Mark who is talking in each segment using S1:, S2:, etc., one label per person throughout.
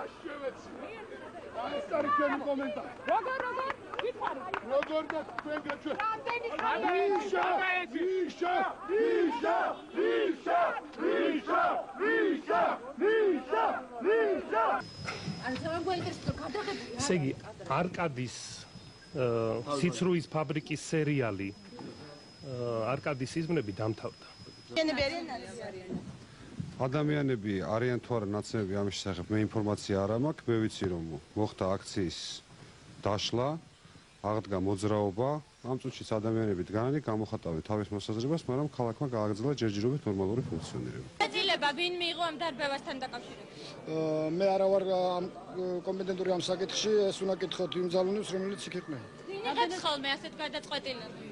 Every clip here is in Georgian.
S1: ეს არის ჩვენი კომენტარი.
S2: როგორ გითხარი?
S1: როგორ და თქვენ გაჩვენ?
S3: ესე იგი, არკადის სიცრუის ფაბრიკის სერიალი არკადის სიზმნები დამთავრდა.
S4: ადამიანები არიან თუ არა ნაცნობები ამის შესახებ მე ინფორმაცია არ მაქვს, მე ვიცი რომ მოხდა აქციის დაშლა, აღდგა მოძრაობა, ამ წუთშიც ადამიანები დგანანი გამოხატავენ თავის მოსაზრებას, მაგრამ ქალაქმა გააგრძელა ჯერჯერობით ნორმალური ფუნქციონირება.
S2: შეძილება ვინ მიიღო ამ დარბევასთან დაკავშირებით?
S5: მე არა ვარ კომპეტენტური ამ საკითხში, ეს უნდა კითხოთ იმ ძალოვნებს, რომელიც იქ იყვნენ.
S2: ვინიღებს ხოლმე ასეთ გადაწყვეტილებას?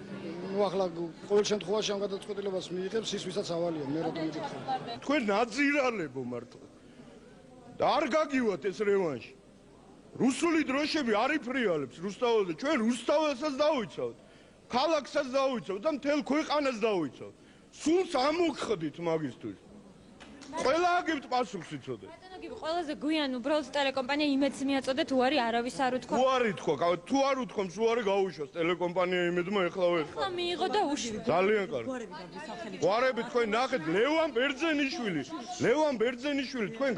S5: ნუ ახლა ყოველ შემთხვევაში ამ გადაწყვეტილებას მიიღებს ის, ვისაც ავალია, მე რატომ მიკითხე.
S1: თქვენ ნაძირალებო მართლა. და არ გაგივათ ეს რევანში. რუსული დროშები არ იფრიალებს რუსთაველზე, ჩვენ რუსთაველსაც დავიცავთ. ქალაქსაც დავიცავთ და მთელ ქვეყანას დავიცავთ. სულს ამოგხდით მაგისთვის. ყველა აგებთ პასუხს იცოდე.
S2: ყველაზე გვიან უბრალოდ ტელეკომპანია იმედს მიაწოდეთ, უარი არავის არ უთქვა.
S1: უარი თქვა, თუ არ უთქვამს, უარი გაუშვას ტელეკომპანია იმედმა ეხლავე.
S2: ახლა მიიღო და უშვა.
S1: ძალიან კარგი. უარები თქვენ ნახეთ ლევან ბერძენიშვილი. ლევან ბერძენიშვილი თქვენ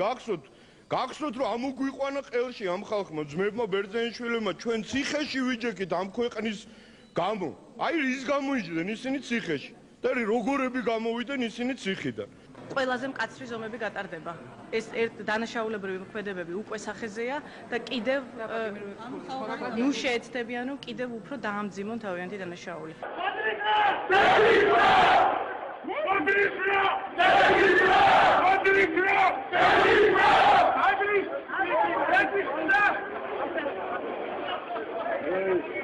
S1: გახსოვთ რომ ამოგვიყვანა ყელში ამ ხალხმა, ძმებმა ბერძენიშვილებმა ჩვენ ციხეში ვიჯექით ამ ქვეყნის გამო. აი რის გამოიჯდნენ ისინი ციხეში. და როგორები გამოვიდნენ ისინი ციხიდან.
S6: ყველაზე მკაცრი ზომები გატარდება. ეს დანაშაულებრივი მოქმედებები უკვე სახეზეა და კიდევ ნუ შეეცდებიან რომ კიდევ უფრო დაამძიმონ თავიანთი დანაშაული.
S1: Hey!